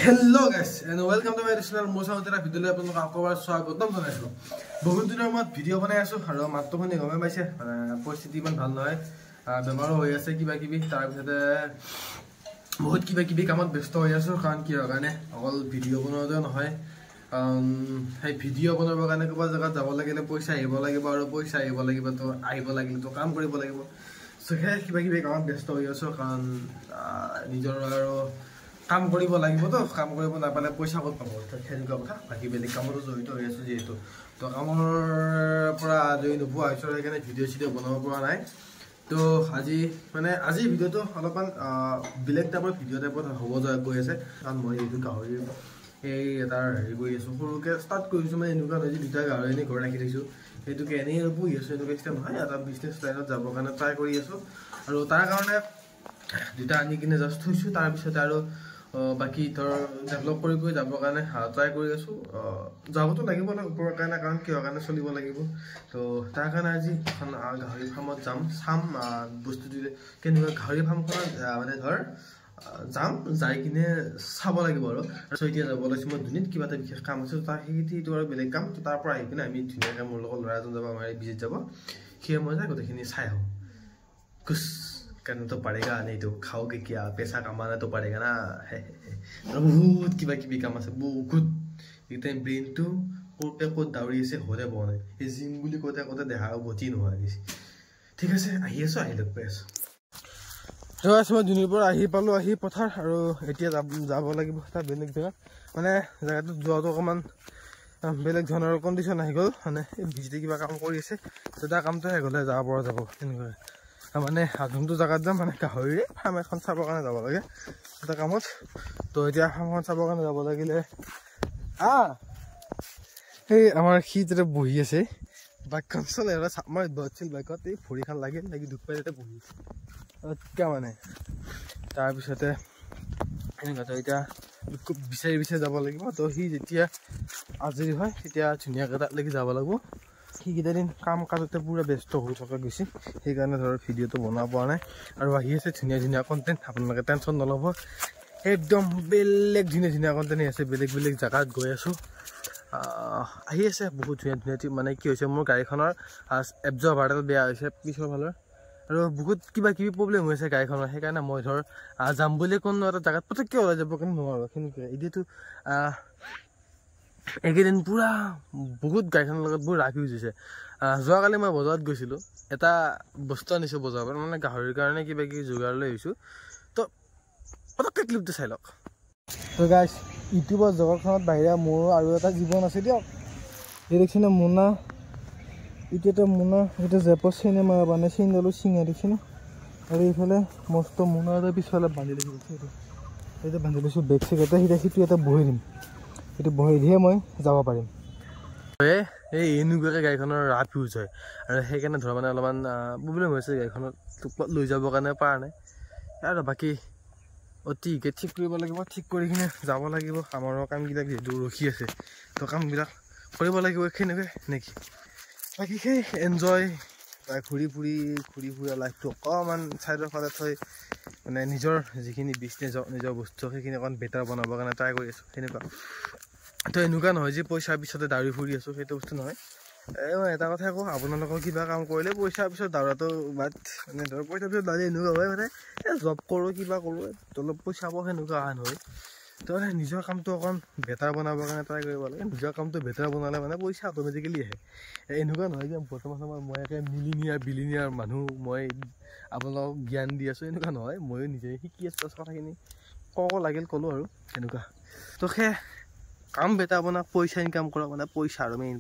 Hello guys and welcome to my channel Mosautera video le আপোনাক আকবাৰ স্বাগতম জনাইছো বহুত দিনৰ মত ভিডিও বনাই আছো আৰু মাত্ৰ শুনি গমে পাইছে পৰিস্থিতি ইমান ভাল নহয় বেমাৰ হৈ আছে কিবা কিবি তাৰ পিছতে বহুত কিবা কিবি কামত ব্যস্ত হৈ আছো কাৰণ কি কাৰণে অকল ভিডিও বনোৱাটো নহয় সেই ভিডিও বনাবৰ কাৰণে কিবা জায়গা যাব লাগিলে পইচা আহিব লাগিব আৰু পইচা আহিব লাগিব তো আহিব লাগিলে তো কাম কৰিব লাগিব সো হে কিবা কিবি কামত ব্যস্ত হৈ আছো কাৰণ নিজৰ আৰু কাম কৰিব লাগিব তো কাম কৰিব নাপালে পইচা ক'ত পাব তেনেকুৱা কথা বাকি বেলেগ কামতো জড়িত হৈ আছে যেহেতু তো কামৰ পৰা আজৰি নোপোৱা হৈছো সেইকাৰণে ভিডিও বনাব পৰা নাই তো আজি ভিডিওটো অলপমান বেলেগ টাইপৰ ভিডিও টাইপত হ'ব গৈ আছে কাৰণ মই এইটো গাহৰি এই এটাৰ হেৰি কৰি আছো সৰুকে ষ্টাৰ্ট কৰিছো মানে এনেকুৱা নহয় যে দুটা গাহৰি এনে ঘৰ ৰাখি থৈছো সেইটোকে এনেই পুহি আছো এনেকুৱা চিষ্টেম নহয় এটা বিজনেছ লাইনত যাবৰ কাৰণে ট্ৰাই কৰি আছো আৰু তাৰ কাৰণে দুটা আনি কিনে জাষ্ট থৈছো তাৰ পিছতে আৰু বাকি ধৰ ডেভেলপ কৰি যাবৰ কাৰণে ট্ৰাই কৰি আছো যাবতো লাগিব না ওপৰৰ কাৰণে কাৰণ কিয় কাৰণে চলিব লাগিব তো তাৰ কাৰণে আজি এখন গাহৰি ফাৰ্মত চাম বস্তুটো কেনেকুৱা গাহৰি ফাৰ্মখন মানে ধৰ যাম যাই কিনে চাব লাগিব আৰু এতিয়া যাব লৈছো মই দুনিত কিবা এটা বিশেষ কাম আছে তাৰ সেইটো আৰু বেলেগ কাম তো তাৰ পৰা আহি কিনে আমি ধুনীয়াকৈ মোৰ লগত ল'ৰা এজন যাব আমাৰ ভিজিট যাব সেয়ে মই যাই গোটেইখিনি চাই আহোঁ কুছ करना तो पड़ेगा नहीं तो खाओगे क्या पैसा कमाना तो पड़ेगा ना बहुत किबा किबि काम আছে বহুত ইতে ব্ৰেইন টু কোট দাউৰি আছে হৰে বনে এই জিম বুলি কোতে কোতে দেখা গতি নোহোৱা গৈছে ঠিক আছে আহি আছো আহি লগ পাই আছো তো মই দিনৰ পৰা আহি পালো আহি পথাৰ আৰু এতিয়া যাব লাগিব এটা বেলেগ জেগা মানে জেগাটো যোৱাটো অকমান বেলেগ ধৰণৰ কণ্ডিশ্যন আহি গ'ল মানে ভিজিটে কিবা কাম কৰি আছে এটা কামটো হে গ'লে যাব পৰা যাব এনেকুৱা মানে যোনটো জেগাত যাম মানে গাহৰিৰে ফাৰ্ম এখন চাবৰ কাৰণে যাব লাগে এটা কামত তো এতিয়া ফাৰ্মখন চাবৰ কাৰণে যাব লাগিলে এই আমাৰ সি যেতিয়া বহি আছে বাইকখন চলে আমাৰ বছিল বাইকত এই ভৰিখন লাগি দুখ পাই যেতিয়া বহি আছে কিয় মানে তাৰপিছতে এনেকুৱা এতিয়া বিচাৰি যাব লাগিব তো সি যেতিয়া আজৰি হয় তেতিয়া ধুনীয়াকৈ তালৈকে যাব লাগিব সেইকেইটা দিন কাম কাজতে পুৰা ব্যস্ত হৈ থকা গৈছে সেইকাৰণে ধৰ ভিডিঅ'টো বনাব পৰা নাই আৰু আহি আছে ধুনীয়া কণ্টেণ্ট আপোনালোকে টেনশ্যন নল'ব একদম বেলেগ ধুনীয়া কণ্টেণ্ট আছে বেলেগ জেগাত গৈ আছোঁ আহি আছে বহুত ধুনীয়া মানে কি হৈছে মোৰ গাড়ীখনৰ এবজৰ্ভাৰডাল বেয়া হৈছে পিছৰ ফালৰ আৰু বহুত কিবা কিবি প্ৰব্লেম হৈ আছে গাড়ীখনৰ সেইকাৰণে মই ধৰ যাম বুলি কোনো এটা জেগাত পটককৈ ওলাই যাব কিন্তু নোৱাৰোঁ সেনেকৈ এতিয়াতো এইকেইদিন পুৰা বহুত গাড়ীখনৰ লগত বহুত ৰাখি গৈছে যোৱাকালি মই বজাৰত গৈছিলোঁ এটা বস্তু আনিছোঁ বজাৰৰ পৰা মানে গাহৰিৰ কাৰণে কিবা কিবি যোগাৰ লৈ আহিছোঁ তো পটককৈ ক্লিপটো চাই লওক তো গাইছ ইউটিউবৰ জগতখনত বাহিৰে মোৰ আৰু এটা জীৱন আছে দিয়ক এই দেখিছেনে মোনা এতিয়া মোনা এতিয়া জেপৰ চিনেমা মানে চিন্দালো চিঙা দেখিছেনে আৰু এইফালে মস্ত মোনা এটা পিছফালে বান্ধি লৈছোঁ এইটো বান্ধি লৈছোঁ বেগ চেগ এটা সিটো এটা বহি দিম এইটো বহি দিয়ে মই যাব পাৰিম এই এনেকুৱাকৈ গাড়ীখনৰ ৰাপ ইউজ হয় আৰু সেইকাৰণে ধৰ মানে অলপমান প্ৰব্লেম হৈছে গাড়ীখনত লৈ যাবৰ কাৰণে পৰা নাই আৰু বাকী অতিকে ঠিক কৰিব লাগিব ঠিক কৰি কিনে যাব লাগিব আমাৰো কামবিলাক যিহেতু ৰখি আছে তো কামবিলাক কৰিব লাগিব সেনেকৈ নেকি বাকী সেই এনজয় ঘূৰি ফুৰা লাইফটো অকণমান ছাইডৰ ফালে থৈ মানে নিজৰ যিখিনি বিজনেছ হওক নিজৰ বস্তু সেইখিনি অকণ বেটাৰ বনাবৰ কাৰণে ট্ৰাই কৰি আছোঁ সেনেকুৱা তো এনেকুৱা নহয় যে পইচাৰ পিছতে দাউৰি ফুৰি আছোঁ সেইটো বস্তু নহয় মই এটা কথাই কওঁ আপোনালোকৰ কিবা কাম কৰিলে পইচাৰ পিছত দাউৰাটো বাট মানে ধৰ পইচাৰ পিছত দাউৰি এনেকুৱা হয় মানে জব কৰোঁ কিবা কৰোঁ অলপ পইচা পাব সেনেকুৱা আন হয় তো নিজৰ কামটো অকণ বেটাৰ বনাবৰ কাৰণে ট্ৰাই কৰিব লাগে নিজৰ কামটো বেটাৰ বনালে মানে পইচা অট'মেটিকেলি আহে এনেকুৱা নহয় যে বৰ্তমান সময়ত মই একে বিলিনিয়াৰ মানুহ মই আপোনালোকক জ্ঞান দি আছোঁ এনেকুৱা নহয় ময়ো নিজে শিকি আছোঁ কথাখিনি ক'ব লাগিল ক'লোঁ আৰু এনেকুৱা তো সেই কাম বেটাৰ বনাওক পইচা ইনকাম কৰক মানে পইচা আৰু মেইন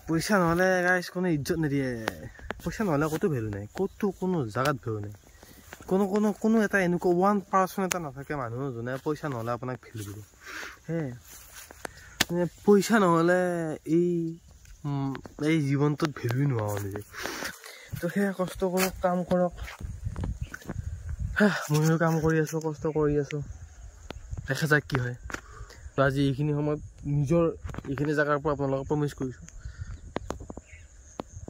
পইচা নহ'লে গাইছ কোনো ইজ্জত নিদিয়ে পইচা নহ'লে ক'তো ভেলু নাই ক'তো কোনো জেগাত ভেলু নাই কোনো এটা এনেকুৱা 1% এটা নাথাকে মানুহ যোনে পইচা নহ'লে আপোনাক ভেলু দিব মানে পইচা নহ'লে এই জীৱনটোত ভেলুই নোহোৱা নিজে তো সেয়া কষ্ট কৰক কাম কৰক ময়ো কাম কৰি আছোঁ কষ্ট কৰি আছোঁ দেখা যাক কি হয় তো আজি এইখিনি সময়ত নিজৰ এইখিনি জেগাৰ পৰা আপোনালোকক প্ৰমিছ কৰিছোঁ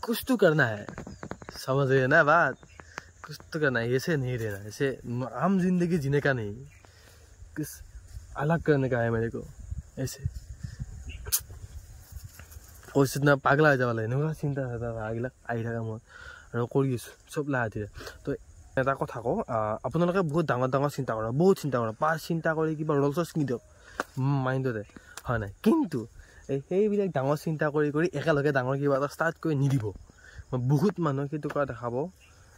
कुछ तो करना है समझ गए ना बात कुछ तो करना है, ऐसे नहीं रहना, ऐसे आम जिंदगी जीने का नहीं, कुछ अलग करने का है मेरे को। ऐसे কৈছে না পাগলা হৈ যাবা লাগে এনেকুৱা চিন্তা এইবিলাক আহি থকা মই আৰু কৰি আছোঁ চব লাহে তো এটা কথা কওঁ আপোনালোকে বহুত ডাঙৰ ডাঙৰ চিন্তা কৰা, বহুত চিন্তা কৰা, পাঁচ চিন্তা কৰি কিবা ৰল চচ কিনি দিয়ক মাইণ্ডতে, হয় নাই? কিন্তু সেইবিলাক ডাঙৰ চিন্তা কৰি কৰি একেলগে ডাঙৰ কিবা এটা ষ্টাৰ্ট কৰি নিদিব। মই বহুত মানুহ সেইটো কৰা দেখাব,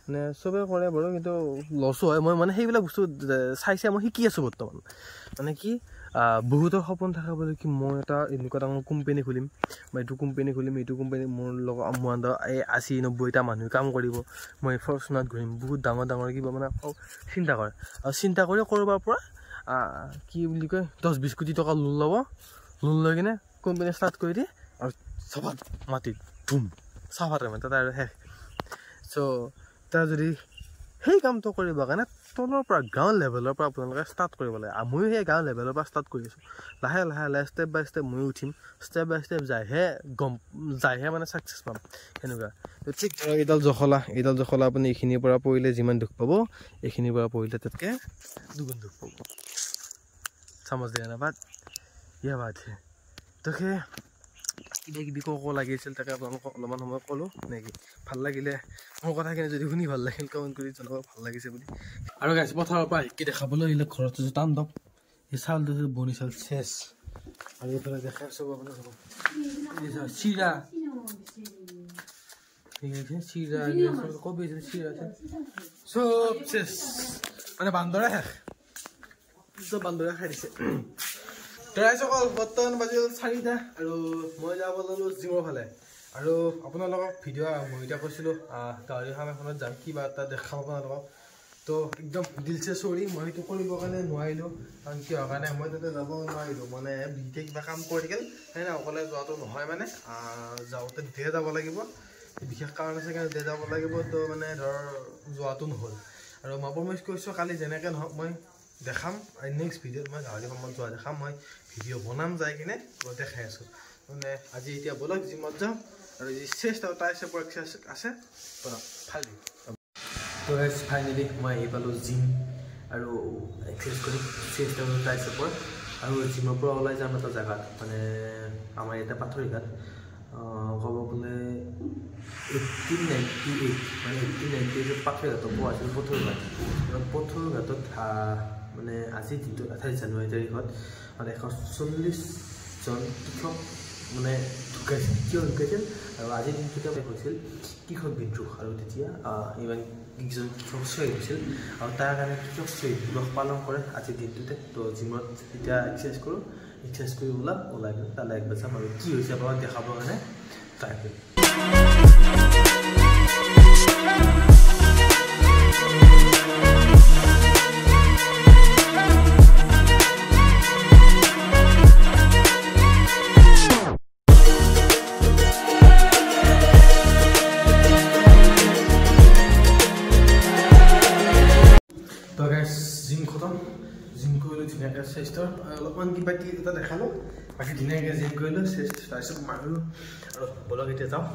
মানে চবে কৰে বাৰু, কিন্তু লছো হয়। মই মানে সেইবিলাক বস্তু চাই মই শিকি আছোঁ বৰ্তমান। মানে কি বহুতৰ সপোন থাকে বুলি কি মই এটা এনেকুৱা ডাঙৰ কোম্পানী খুলিম, মই এইটো কোম্পানী খুলিম, এইটো কোম্পানী মোৰ লগত মোৰ আণ্ডাৰত 80-90টা মানুহে কাম কৰিব, মই ফৰ্চুনাত ঘূৰিম, বহুত ডাঙৰ ডাঙৰ কিবা মানে চিন্তা কৰে। আৰু চিন্তা কৰি ক'ৰবাৰ পৰা কি বুলি কয় 10-20 কোটি টকা লোন ল'ব, লোন লৈ কিনে কোম্পানী ষ্টাৰ্ট কৰি দিয়ে আৰু চাফাত মাটিত ধুম চাফাতে মানে তাতে আৰু শেষ। চ' তাৰ যদি সেই কামটো কৰিব কাৰণে তলৰ পৰা গাঁও লেভেলৰ পৰা আপোনালোকে ষ্টাৰ্ট কৰিব লাগে। ময়ো সেই গাঁও লেভেলৰ পৰা ষ্টাৰ্ট কৰি আছোঁ, লাহে লাহে লাহে ষ্টেপ বাই ষ্টেপ ময়ো উঠিম, ষ্টেপ বাই ষ্টেপ যায়হে মানে ছাকচেছ পাম সেনেকুৱা। ঠিক ধৰক এইডাল জখলা আপুনি এইখিনিৰ পৰা পৰিলে যিমান দুখ পাব, এইখিনিৰ পৰা পৰিলে তাতকৈ দুগুণ দুখ পাব। চামজ দিয়া না বাট ইয়া বাট তো সেই কিবা কিবি ক'ব লাগিছিল, তাকে আপোনালোকক অলপমান সময় ক'লোঁ নেকি। ভাল লাগিলে মোৰ কথাখিনি যদি শুনি ভাল লাগিল কমেণ্ট কৰি জনাব ভাল লাগিছে বুলি। আৰু গাইছ পথাৰৰ পৰা শিকি দেখাবলৈ আহিলে ঘৰত টান্দৱ এই চাউলটো বনি চাউল চেচ, আৰু এইফালে দেখাই চব আপোনাক চিৰা, চিৰা কবি চিৰা চব চেচ, মানে বান্দৰে শেষ, চব বান্দৰে খাই দিছে। ৰাইজসকল বৰ্তমান বাজিল 4টা আৰু মই যাব ল'লোঁ জিমৰ ফালে। আৰু আপোনালোকক ভিডিঅ' মই এতিয়া কৈছিলোঁ গাহৰি ফাৰ্ম এখনত যাম, কিবা এটা দেখাম আপোনালোকক। তো একদম দিলছে চৰি মই সেইটো কৰিবৰ কাৰণে নোৱাৰিলোঁ, কাৰণ কিহৰ কাৰণে মই তাতে যাব নোৱাৰিলোঁ, মানে বিশেষ কিবা কাম কৰি থাকিল সেই অকলে যোৱাটো নহয়, মানে যাওঁতে দুয়ে যাব লাগিব, বিশেষ কাৰণ আছে কাৰণে দুয়ে যাব লাগিব, তো মানে ধৰ যোৱাটো নহ'ল। আৰু মই প্ৰমিছ কৰিছোঁ কালি যেনেকৈ নহওক মই দেখাম, নেক্সট ভিডিঅ'ত মই গাহৰি ফাৰ্মত যোৱা দেখাম, মই ভিডিঅ' বনাম যাই কিনে দেখাই আছোঁ। মানে আজি এতিয়া ব'লক জিমত যাওঁ, আৰু যি চেষ্ট আৰু ট্ৰাইচেপৰ এক্সাৰচাইজ আছে ফালি। তো গাইছ ফাইনেলি মই আহি পালোঁ জিম, আৰু এক্সাৰচাইজ কৰিম চেষ্ট আৰু ট্ৰাইচেপৰ। আৰু জিমৰ পৰা ওলাই যাম এটা জেগাত, মানে আমাৰ ইয়াতে পাথৰিঘাট, ক'ব গ'লে 1898 মানে 1898 পাথৰিঘাটত পোৱা আছিল পথৰুঘাট। আৰু পথৰুঘাটত মানে আজি দিনটোত 28 জানুৱাৰী তাৰিখত মানে 140জন কৃষক মানে ঢুকাইছিল। কিয় ঢুকাইছিল? আৰু আজিৰ দিনটোতে হৈছিল কৃষক বিদ্ৰোহ, আৰু তেতিয়া ইমান কেইজন কৃষক শ্বহীদ হৈছিল, আৰু তাৰ কাৰণে কৃষক শ্বহীদ দিৱস পালন কৰে আজিৰ দিনটোতে। তো জিমত এতিয়া এক্সাৰচাইজ কৰোঁ, এক্সাৰচাইজ কৰি ওলাই গ'ল তালৈ একবাৰ যাম, আৰু কি হৈছে আপোনাক দেখাবৰ কাৰণে ট্ৰাই কৰিম। জিম খতম, জিম কৰিলোঁ ধুনীয়াকৈ চেষ্টৰ অলপমান কিবা ক্লিপ এটা দেখালোঁ, বাকী ধুনীয়াকৈ জিম কৰিলোঁ, চেষ্ট তাৰপিছত মাৰিলোঁ। আৰু ব'লক এতিয়া যাওঁ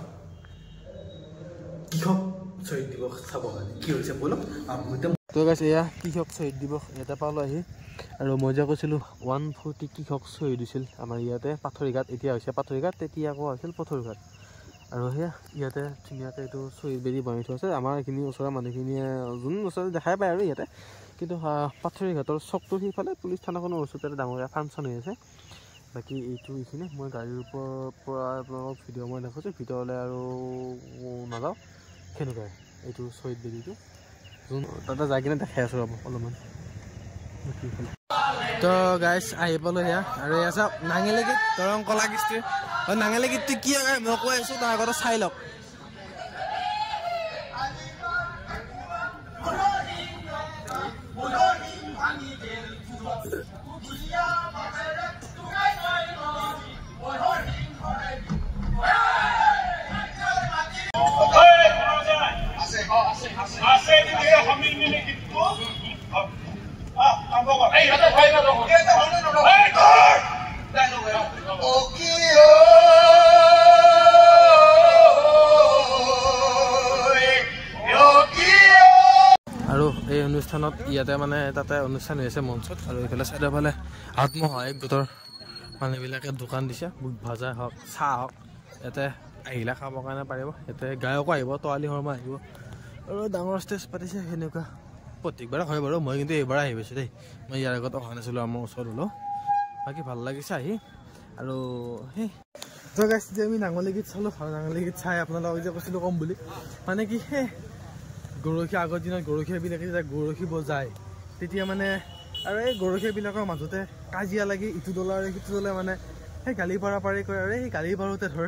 কৃষক শ্বহীদ দিৱস চাব কাৰণে কি হৈছে ব'লক। তো গাইছ এয়া কৃষক শ্বহীদ দিৱস ইয়াতে পালোঁ আহি, আৰু মই যে কৈছিলোঁ 140 কৃষক শ্বহীদ হৈছিল আমাৰ ইয়াতে পাথৰিঘাট, এতিয়া হৈছে পাথৰিঘাট, তেতিয়া আকৌ হৈছিল পথৰুঘাট। আৰু সেয়া ইয়াতে ধুনীয়াকৈ এইটো শ্বহীদ বেদী বনাই থোৱা আছে, আমাৰ এইখিনি ওচৰৰ মানুহখিনিয়ে যোন ওচৰত দেখাই পায় আৰু ইয়াতে। কিন্তু পাথৰিঘাটৰ চকটোৰ সিফালে পুলিচ থানাখনৰ ওচৰতে ডাঙৰ ফাংচন হৈ আছে। বাকী এইখিনি মই গাড়ীৰ পৰা আপোনালোকক ভিডিঅ' মই দেখাইছোঁ, ভিতৰলৈ আৰু নাযাওঁ সেনেকুৱাই। এইটো শ্বহীদ বেদীটো যোন তাতে যাই কিনে দেখাই আছোঁ অলপমান। তো গাইছ আহি পালোঁ সেয়া, আৰু এয়া চাওক নাঙেলি গীত দৰং কলা কৃষ্টি। নাঙেলি গীতটো কি হয় মই কৈ আছোঁ, তাৰ আগতে চাই লওক। এই অনুষ্ঠানত ইয়াতে মানে তাতে অনুষ্ঠান হৈ আছে মঞ্চত আৰু এইফালে চাইডৰ ফালে আত্মসহায়ক গোটৰ মানুহবিলাকে দোকান দিছে বুট ভাজা হওক চাহ হওক ইয়াতে আহিলে খাবৰ কাৰণে পাৰিব ইয়াতে গায়কো আহিব তোৱালী শৰ্মা আহিব আৰু ডাঙৰ ষ্টেজ পাতিছে সেনেকুৱা প্ৰত্যেকবাৰে হয় বাৰু মই কিন্তু এইবাৰ আহি পাইছোঁ দেই মই ইয়াৰ আগত অহা নাছিলোঁ আমাৰ ওচৰত হ'লেও বাকী ভাল লাগিছে আহি আৰু সেই তো গাইছ যে আমি নাঙলী গীত চালোঁ আৰু নাঙলী গীত চাই আপোনালোকক যে কৈছিলোঁ ক'ম বুলি মানে কি সেই গৰখীয়া আগৰ দিনত গৰখীয়াবিলাকে যেতিয়া গৰখী বজায় তেতিয়া মানে আৰু এই গৰখীয়াবিলাকৰ মাজতে কাজিয়া লাগি ইটো দলৰ আৰু সিটো দলে মানে সেই গালি পাৰা পাৰি কৰে আৰু সেই গালি পাৰোঁতে ধৰ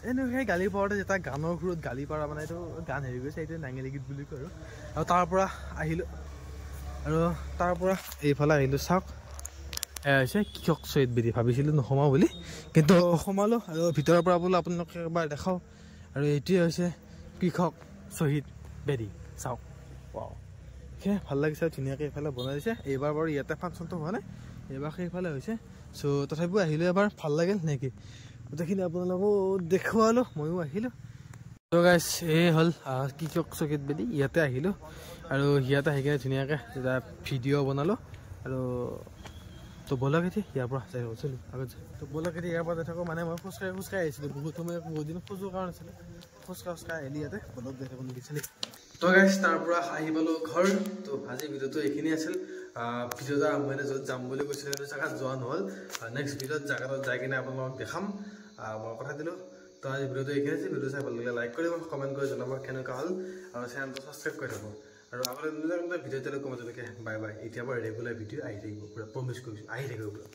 এনেও সেই গালি পাৰোঁতে যেতিয়া গানৰ সুৰত গালি পাৰা মানে এইটো গান হেৰি গৈছে এইটো নাঙলী গীত বুলি কয় আৰু তাৰ পৰা আহিলোঁ আৰু তাৰ পৰা এইফালে আহিলোঁ চাওক এয়া হৈছে কৃষক শ্বহীদ বেদী ভাবিছিলোঁ নোসোমাওঁ বুলি কিন্তু সোমালোঁ আৰু ভিতৰৰ পৰা বোলো আপোনালোকক এবাৰ দেখাওঁ আৰু এইটোৱে হৈছে কৃষক শ্বহীদ বেদী চাওক ৱাও সেই ভাল লাগিছে ধুনীয়াকৈ এইফালে বনাই দিছে এইবাৰ বাৰু ইয়াতে ফাংচনটো হোৱা নাই এইবাৰ সেইফালে হৈছে চ' তথাপিও আহিলোঁ এবাৰ ভাল লাগিল নেকি গোটেইখিনি আপোনালোকো দেখুৱালোঁ ময়ো আহিলোঁ ত' গাইছ এই হ'ল কৃষক শ্বহীদ বেদী ইয়াতে আহিলোঁ আৰু ইয়াতে আহি কিনে ধুনীয়াকৈ এটা ভিডিঅ' বনালোঁ আৰু তো ব'লক এতিয়া ইয়াৰ পৰা যাই চলোঁ আগত তো ব'লক এতিয়া ইয়াৰ পৰা যাই থাকোঁ মানে মই খোজকাঢ়ি আহিছিলোঁ বহুত সময় বহুত দিন খোজোৰ কাৰণ আছিলে খোজকাঢ়ি আহিলি ইয়াতে ব'লক যাই থাকোঁ নেকি চালি তো গাইছ তাৰ পৰা আহি পালোঁ ঘৰ তো আজিৰ ভিডিঅ'টো এইখিনি আছিল ভিডিঅ'টো মানে য'ত যাম বুলি কৈছিলোঁ সেইটো জেগাত যোৱা নহ'ল নেক্সট ভিডিঅ'ত জেগাটোত যাই কিনে আপোনালোকক দেখাম মই কথা দিলোঁ তো আজি ভিডিঅ'টো এইখিনি আছিল ভিডিঅ' চাই ভাল লাগিলে লাইক কৰিব কমেণ্ট কৰি জনাব কেনেকুৱা হ'ল আৰু চেনেলটো ছাবস্ক্ৰাইব কৰি থ'ব আৰু আগতে ভিডিঅ' কমেণ্ট বাই বাই এতিয়াৰ পৰা ৰেগুলাৰ ভিডিঅ' আহি থাকিব পুৰা প্ৰমিছ কৰিছোঁ আহি থাকিব পুৰা